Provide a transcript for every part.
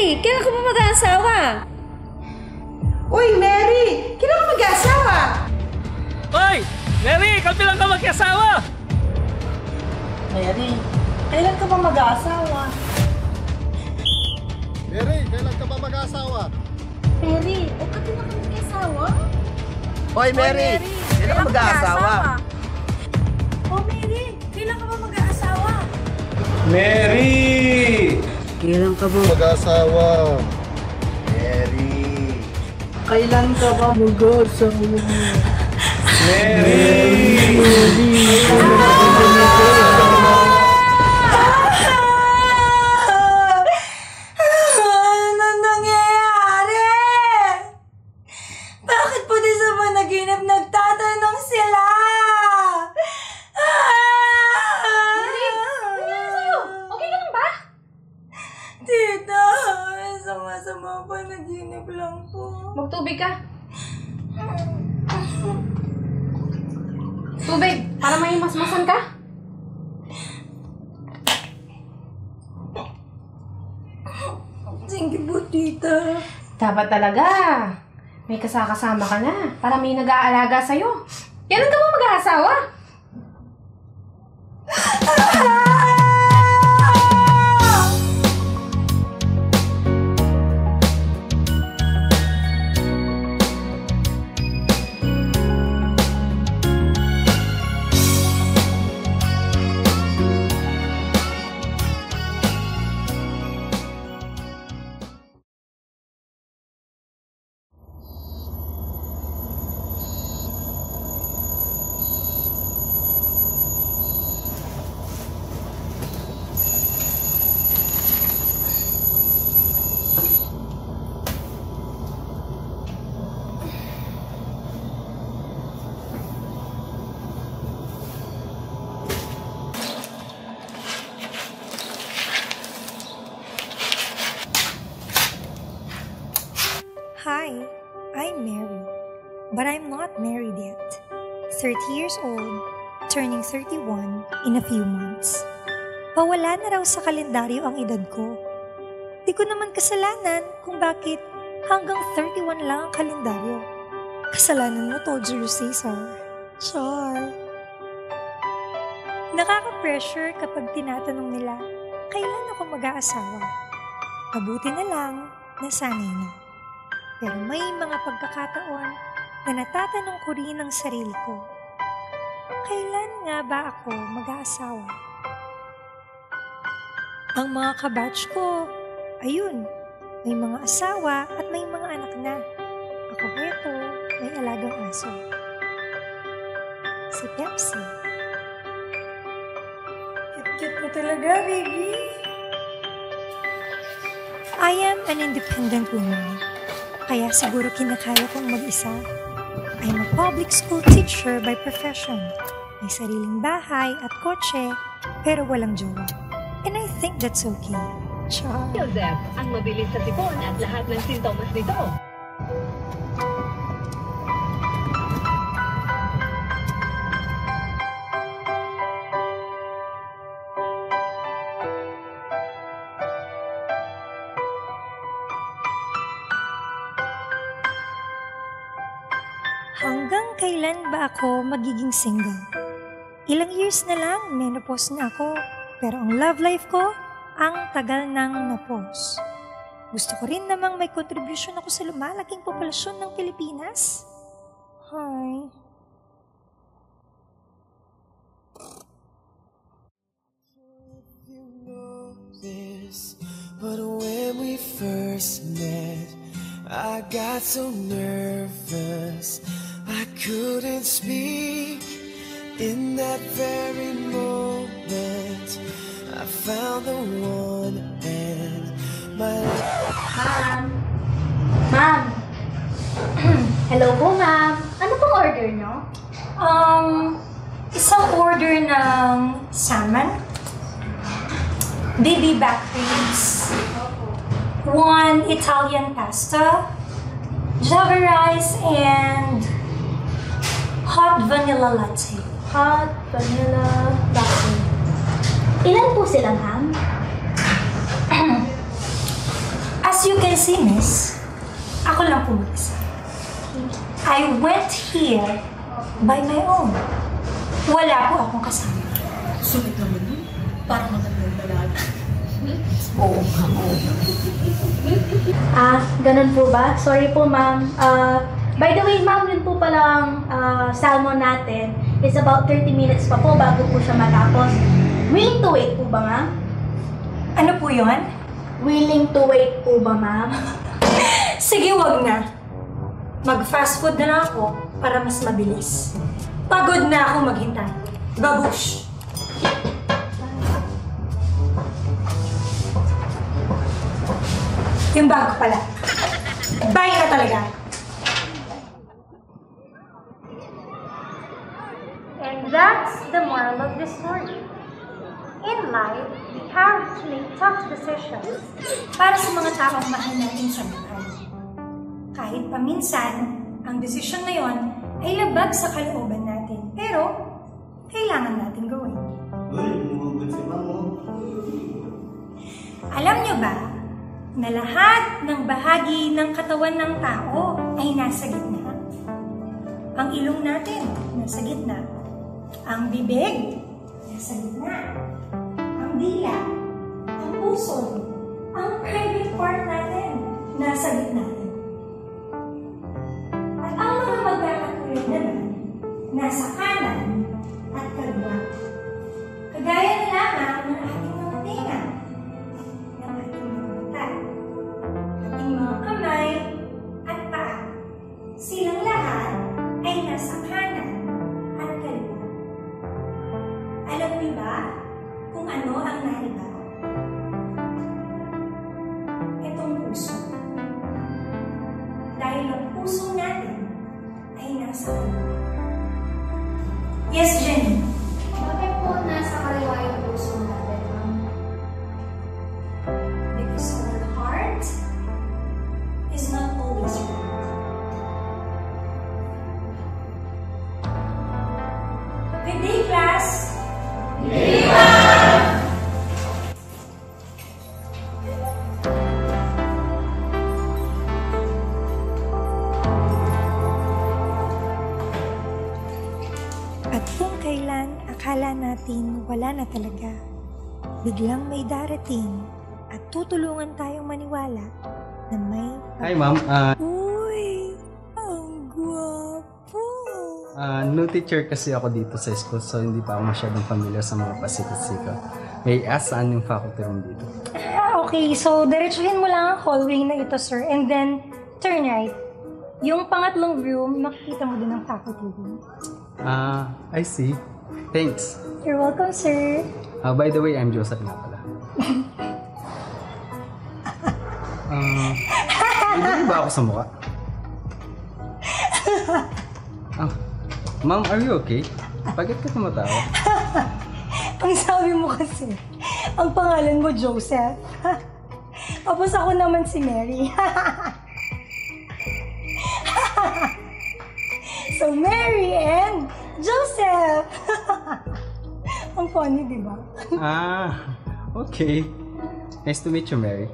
Mary, kailan ka ba mag-aasawa? Uy, Mary! Kailan ka mag-aasawa? Hoy! Mary, kami lang ka mag-asawa! Mary, kailan ka ba mag-aasawa? Mary, kailan ka ba mag-asawa? Mary, o ka din ka mag-asawa? Hoy, Mary! Kailan ka mag-aasawa? Oh, Mary, kailan ka ba mag-aasawa? Mary! Kailan ka ba Mag-asawa. Mary? Kailan ka ba mag-aasawa? Mary! Ano nangyayari? Bakit po di sa managinip nagtatanong sila? Okay ka lang ba? Tita, sama-sama panaginip lang po. Magtubig ka. Tubig, para may masmasan ka. Thank you po, tita. Dapat talaga. May kasama ka na para may nag-aalaga sa'yo. Kailan ka ba mag-aasawa? Hi, I'm Mary, but I'm not married yet. 30 years old, turning 31 in a few months. Pawala na raw sa kalendaryo ang edad ko. Di ko naman kasalanan kung bakit hanggang 31 lang ang kalendaryo. Kasalanan mo to, Julius Caesar. Char. Nakaka-pressure kapag tinatanong nila, kailan ako mag-aasawa? Mabuti na lang, nasanay na. Pero may mga pagkakataon na natatanong ko rin ang sarili ko, kailan nga ba ako mag-aasawa? Ang mga kabatch ko, ayun, may mga asawa at may mga anak na. Ako eto, may alagang aso. Si Pepsi. Cute mo talaga, baby. I am an independent woman. Kaya siguro kinakaya kong mag-isa. I'm a public school teacher by profession. May sariling bahay at kotse, pero walang jowa. And I think that's okay. Char. Joseph, ang mabilis sa sipon at lahat ng sintomas nito. Hanggang kailan ba ako magiging single? Ilang years na lang, menopause na ako. Pero ang love life ko, ang tagal nang napause. Gusto ko rin namang may contribution ako sa lumalaking populasyon ng Pilipinas. Hi. But when we first met, I got so nervous I couldn't speak. In that very moment I found the one and my Ma'am! Hello po, ma'am. Ano pong order nyo? Isang order ng salmon, baby back ribs, one Italian pasta, java rice, and hot vanilla latte. Hot vanilla latte. Ilan po sila, ma'am? As As you can see, miss, ako lang po mag-isa. I went here by my own. Wala po akong kasama. Sumit naman yun. Parang magandang dalaga. Oo. Ganun po ba? Sorry po, ma'am. By the way, ma'am, yun po palang salmon natin is about 30 minutes pa po bago po siya matapos. Willing to wait po ba, ma'am? Ano po yun? Willing to wait po ba, ma'am? Sige, wag na. Mag-fast food na lang ako para mas mabilis. Pagod na ako maghintay. Babush! Yung bag ko pala. Bye na talaga! And that's the moral of the story. In life, we have to make tough decisions para sa mga taong mahal natin sa buhay. Kahit paminsan, ang desisyon na yon ay labag sa kalooban natin, pero kailangan natin gawin. Alam niyo ba na lahat ng bahagi ng katawan ng tao ay nasa gitna? Ang ilong natin, nasa gitna. Ang bibig, nasa gitna. Ang dila, ang puso, ang private part natin, nasa gitna. At ang mga magkakatulad naman, nasa kanan at kaliwa. Kagaya na lamang ng ating mga tinga, ng ating mga mata, ating mga kamay at paa. Silang lahat ay nasa kanan at kaliwa. Alam niyo ba kung ano ang naiba? Itong puso. Dahil ang puso natin ay nasa kaliwa. Yes, Jenny? Bakit po nasa kaliwa yung puso natin, ma'am? Because our heart is not always right. Good day, class! At kung kailan akala natin wala na talaga, biglang may darating at tutulungan tayong maniwala na may... Hi, ma'am. Uy! Ang gwapo! New teacher kasi ako dito sa school, so hindi pa ako masyadong familiar sa mga pasikot-sikot. May saan yung faculty room dito? Okay, so diretsuhin mo lang ang hallway na ito, sir, and then turn right. Yung pangatlong room, makikita mo din ang faculty room. I see. Thanks. You're welcome, sir. By the way, I'm Joseph nga pala. Hindi ba ako sa mukha? Ma'am, are you okay? Bakit ka tumatawa? Ang sabi mo kasi, ang pangalan mo Joseph. Tapos ako naman si Mary. So, Mary and Joseph! Ang funny, di ba? Okay. Nice to meet you, Mary.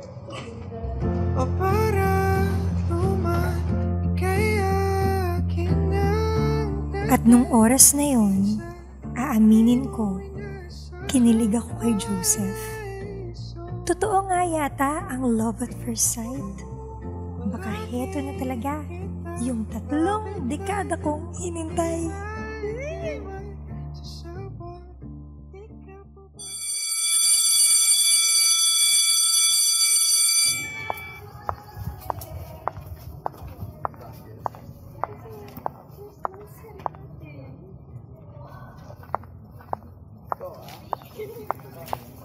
O para luman kaya At nung oras na yon, aaminin ko, kinilig ako kay Joseph. Totoo nga yata ang love at first sight. Baka heto na talaga yung 3 dekada kong hinintay.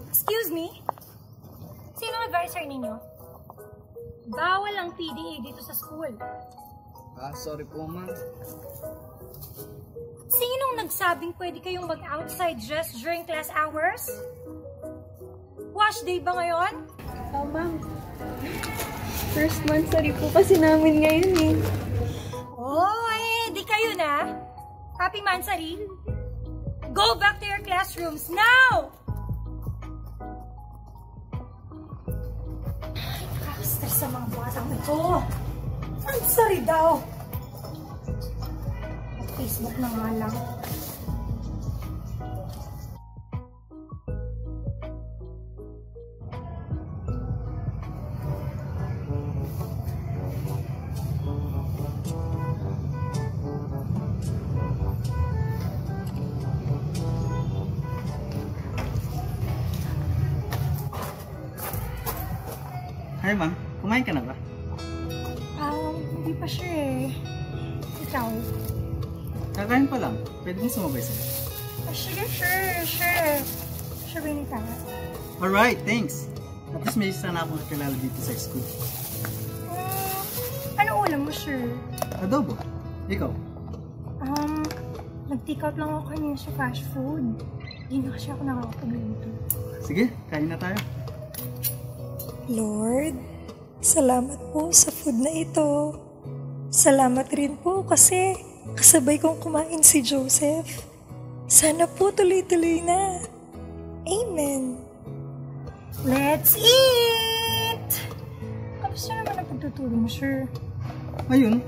Excuse me? Sino advisor ninyo? Bawal ang PDA dito sa school. Sorry po, ma'am. Sinong nagsabing pwede kayong mag-outside dress during class hours? Wash day ba ngayon? Ma'am. First month, sorry po kasi namin ngayon eh. Oh, di kayo na. Happy Mansari. Go back to your classrooms now! Stress sa mga batang ito. Ang sorry daw. Facebook na nga lang. Hi ma'am, kumain ka na ba? Hindi pa sure eh. Ikaw? Kakain pa lang. Pwede mo sumabay sa'yo. Sige, sure. Sure ba yung tama? Alright, thanks. At least may isa na akong kakilala dito sa school. Ano ulam mo, sure? Adobo. Ikaw? Nag-take out lang ako kanina sa fast food. Hindi na kasi ako nakakapagluto. Sige, kain na tayo. Lord, salamat po sa food na ito. Salamat rin po kasi kasabay kong kumain si Joseph. Sana po tuloy-tuloy na. Amen. Let's eat! Kamusta naman ang pagtutulog mo, sir? Ayun,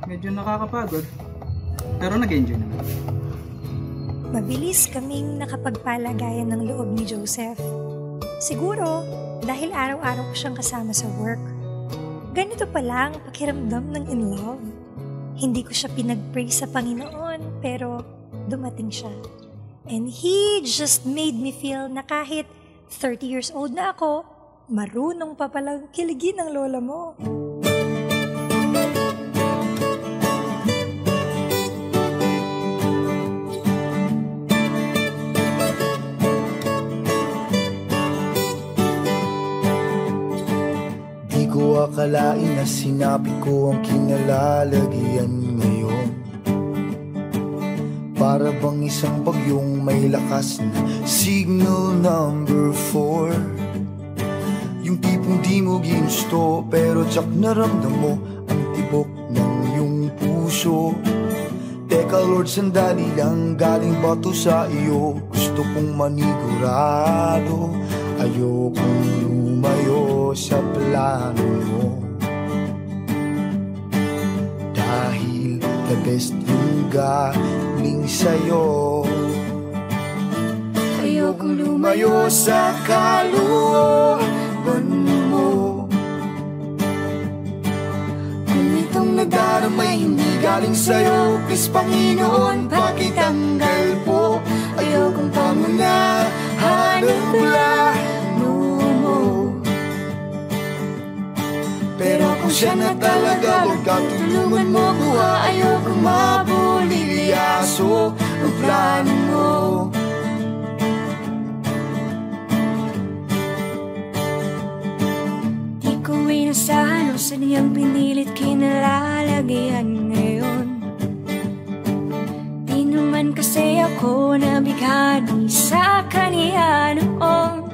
medyo nakakapagod. Pero nag-enjoy naman. Mabilis kaming nakapagpalagayan ng loob ni Joseph. Siguro, dahil araw-araw ko siyang kasama sa work. Ganito pala ang pakiramdam ng in love. Hindi ko siya pinag-pray sa Panginoon, pero dumating siya. And He just made me feel na kahit 30 years old na ako, marunong pa palang kiligin ang lola mo. Akalain na sinabi ko ang kinalalagyan ngayon. Para bang isang bagyong may lakas na signal number 4. Yung tipong di mo ginusto pero tsak naramdam mo ang tibok ng iyong puso. Teka Lord, sandali lang, galing ba to sa iyo? Gusto kong manigurado, ayokong lumayo sa plano mo. Dahil the best yung galing sa'yo. Ayokong lumayo sa kalooban mo. Kung itong nadaramay hindi galing sa'yo, please Panginoon, pakitanggal po. Ayokong pangunahan ang plano mo. Pero kung siya na talaga, huwag ka tulungan mo ko. Ayokong mabulilyaso ang plano mo. Di ko inasahan o saniyang pinilit kinalalagyan ngayon. Di naman kasi ako nabigani sa kaniya noon.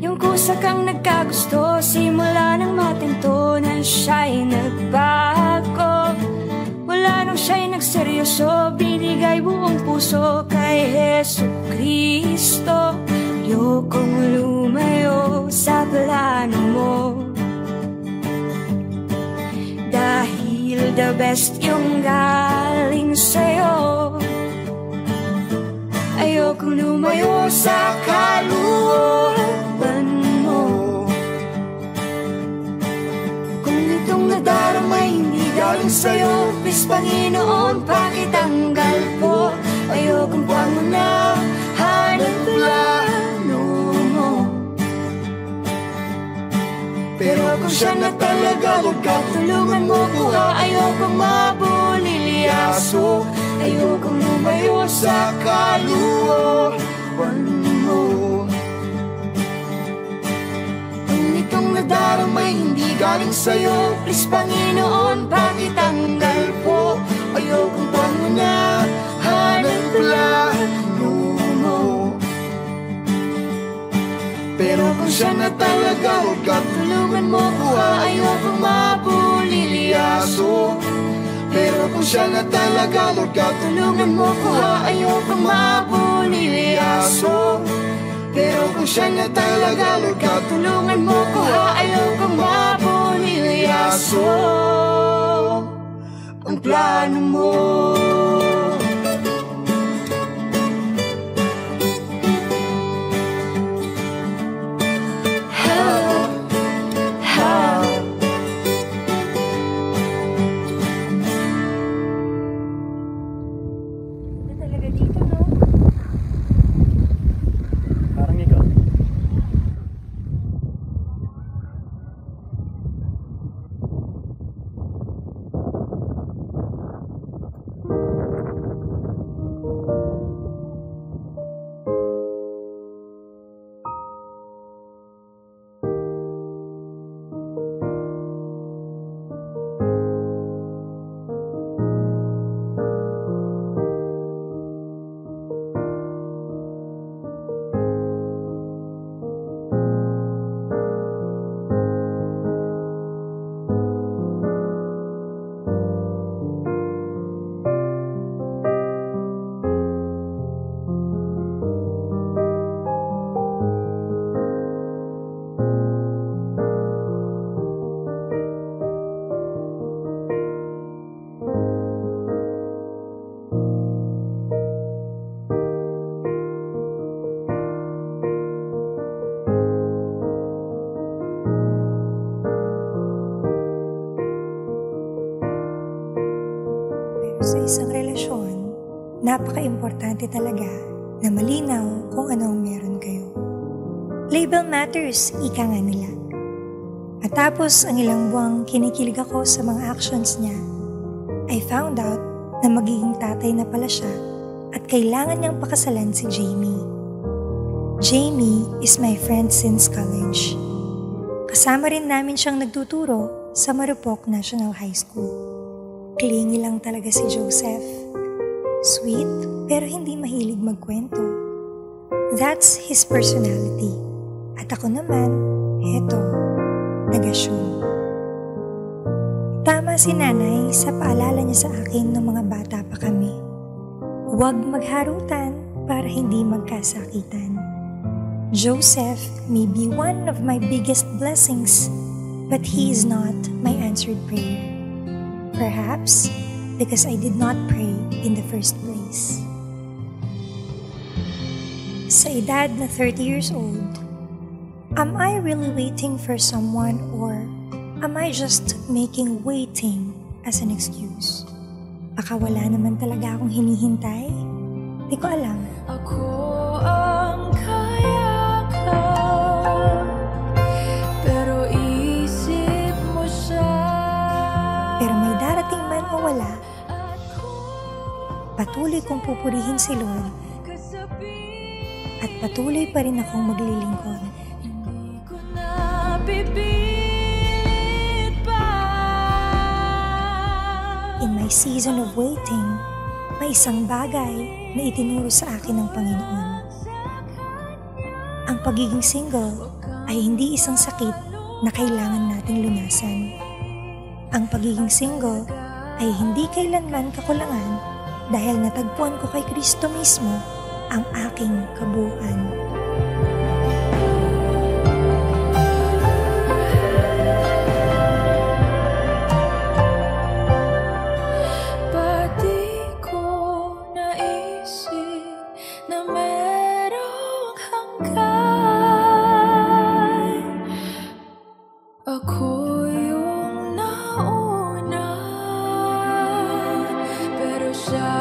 Yung kusa kang nagkagusto, simula nang matinto na siya'y nagbago. Wala nang siya'y nagseryoso, binigay buong puso kay Jesu Kristo. Ayokong lumayo sa plano mo. Dahil the best yung galing sa'yo. Ayokong lumayo sa kalooban mo. Kung itong nadaramay hindi galing sa'yo, please Panginoon, pakitanggal po. Ayokong pangunahan ang plano mo. Pero kung siya na talaga, huwag ka tulungan mo ko. Ayokong mabulilyaso, ayokong lumayo sa kalooban mo. Kung itong nadaramay hindi galing sa'yo, please Panginoon, pakitanggal po. Ayokong pangunahan ang plano mo. Pero kung siya na talaga, huwag ka tulungan mo ko. Ayokong mabulilyaso. Pero kung siya na talaga, huwag ka tulungan mo ko. Ayokong mabulilyaso. Pero kung siya na talaga, Lord God, tulungan mo ko ha. Ayaw kong mapunilayaso ang plano mo. Parang ikaw. Sa isang relasyon, napaka-importante talaga na malinaw kung ano ang meron kayo. Label matters, ika nga nila. At tapos ang ilang buwang kinikilig ako sa mga actions niya, I found out na magiging tatay na pala siya at kailangan niyang pakasalan si Jamie. Jamie is my friend since college. Kasama rin namin siyang nagtuturo sa Marupok National High School. Clingy lang talaga si Joseph. Sweet, pero hindi mahilig magkwento. That's his personality. At ako naman, eto, nag-assume. Tama si nanay sa paalala niya sa akin nung mga bata pa kami. Huwag magharutan para hindi magkasakitan. Joseph may be one of my biggest blessings, but he is not my answered prayer. Perhaps because I did not pray in the first place. Sa edad na 30 years old, am I really waiting for someone or am I just making waiting as an excuse? Baka wala naman talaga akong hinihintay? Di ko alam. Ako ang kayakap, pero isip mo siya. Pero may darating man o wala, patuloy kong pupurihin si Lord at patuloy pa rin akong maglilingkod. Hindi ko na pipilit pa. In my season of waiting, may isang bagay na itinuro sa akin ng Panginoon. Ang pagiging single ay hindi isang sakit na kailangan nating lunasan. Ang pagiging single ay hindi kailanman kakulangan dahil natagpuan ko kay Kristo mismo ang aking kabuuan. Pati ko naisip na merong hanggan. Ako yung nauna, pero siya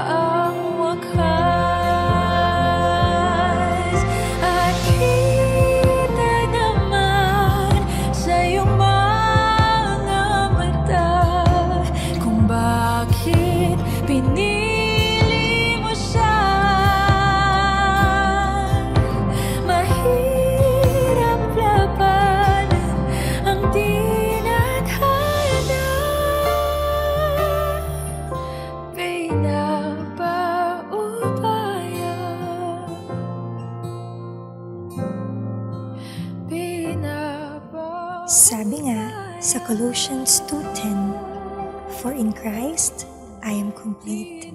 ang wakas. At kita naman sa iyong mga mata kung bakit pinili mo siya. Mahirap labanan ang tinatahana. Pinapaubaya, Sabi nga sa Colossians 2:10, for in Christ I am complete.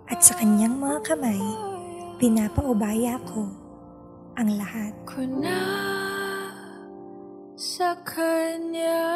At sa kanyang mga kamay, pinapaubaya ko ang lahat. Ko na sa Kanya.